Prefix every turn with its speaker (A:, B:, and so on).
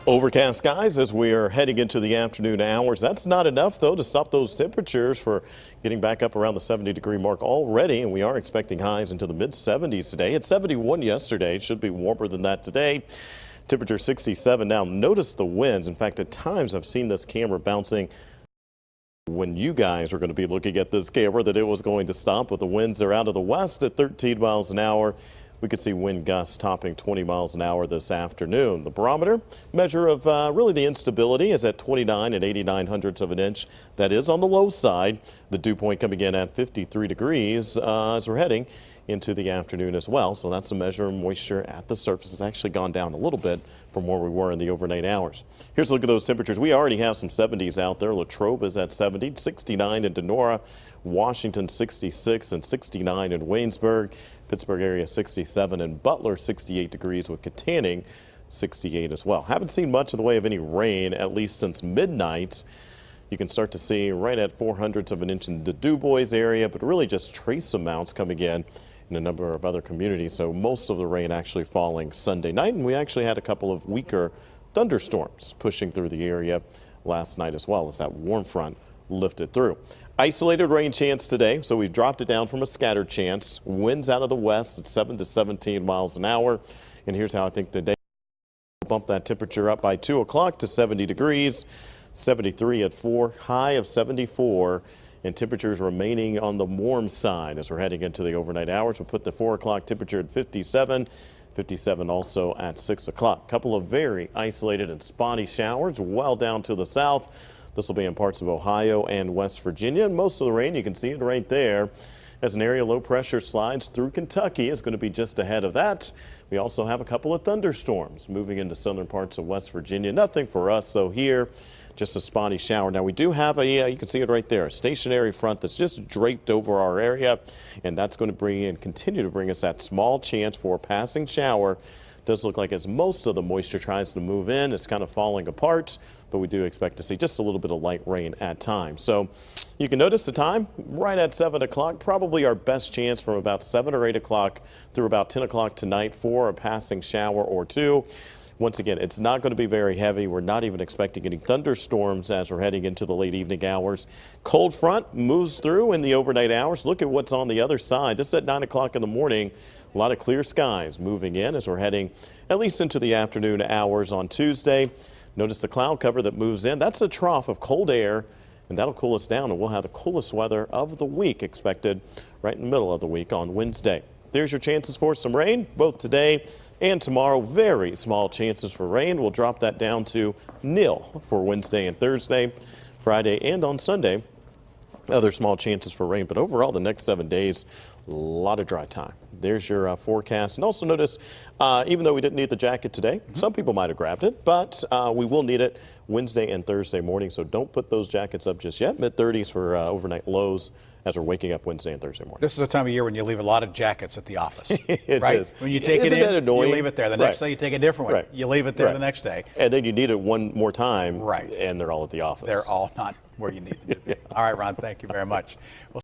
A: Overcast skies as we are heading into the afternoon hours. That's not enough, though, to stop those temperatures for getting back up around the 70-degree mark already. And we are expecting highs into the mid-70s today. It's 71 yesterday. It should be warmer than that today. Temperature 67 now. Notice the winds. In fact, at times I've seen this camera bouncing when you guys were going to be looking at this camera that it was going to stop, with the winds. They're out of the west at 13 miles an hour. We could see wind gusts topping 20 miles an hour this afternoon. The barometer measure of really the instability is at 29 and 89 hundredths of an inch. That is on the low side. The dew point coming in at 53 degrees as we're heading into the afternoon as well. So that's a measure of moisture at the surface. It's actually gone down a little bit from where we were in the overnight hours. Here's a look at those temperatures. We already have some 70s out there. Latrobe is at 70, 69 in Denora, Washington 66 and 69 in Waynesburg, Pittsburgh area 67 and Butler 68 degrees, with Katanning 68 as well. Haven't seen much in the way of any rain, at least since midnight. You can start to see right at 400ths of an inch in the Du Bois area, but really just trace amounts coming in a number of other communities. So most of the rain actually falling Sunday night, and we actually had a couple of weaker thunderstorms pushing through the area last night as well as that warm front lifted through. Isolated rain chance today, so we've dropped it down from a scattered chance. Winds out of the west at 7 to 17 miles an hour. And here's how I think the day will bump that temperature up by 2 o'clock to 70 degrees, 73 at 4, high of 74. And temperatures remaining on the warm side as we're heading into the overnight hours. We'll put the 4 o'clock temperature at 57. 57 also at 6 o'clock. Couple of very isolated and spotty showers well down to the south. This will be in parts of Ohio and West Virginia. And most of the rain, you can see it right there. As an area low pressure slides through Kentucky, it's going to be just ahead of that. We also have a couple of thunderstorms moving into southern parts of West Virginia. Nothing for us, though, here. Just a spotty shower. Now, we do have you can see it right there, a stationary front that's just draped over our area, and that's going to continue to bring us that small chance for a passing shower. Does look like as most of the moisture tries to move in, it's kind of falling apart, but we do expect to see just a little bit of light rain at times. So you can notice the time right at 7 o'clock, probably our best chance from about 7 or 8 o'clock through about 10 o'clock tonight for a passing shower or two. Once again, it's not going to be very heavy. We're not even expecting any thunderstorms as we're heading into the late evening hours. Cold front moves through in the overnight hours. Look at what's on the other side. This is at 9 o'clock in the morning. A lot of clear skies moving in as we're heading at least into the afternoon hours on Tuesday. Notice the cloud cover that moves in. That's a trough of cold air, and that'll cool us down, and we'll have the coolest weather of the week expected right in the middle of the week on Wednesday. There's your chances for some rain, both today and tomorrow. Very small chances for rain. We'll drop that down to nil for Wednesday and Thursday, Friday, and on Sunday. Other small chances for rain, but overall the next 7 days, a lot of dry time. There's your forecast. And also notice, even though we didn't need the jacket today, some people might have grabbed it, but we will need it Wednesday and Thursday morning. So don't put those jackets up just yet. Mid-30s for overnight lows as we're waking up Wednesday and Thursday morning.
B: This is the time of year when you leave a lot of jackets at the office.
A: It
B: right?
A: is.
B: When you take it in, you leave it there. The next day you take a different one.
A: Right.
B: You leave it there the next day.
A: And then you need it one more time.
B: Right.
A: And they're all at the office.
B: They're all not where you need them to be. All right, Ron, thank you very much.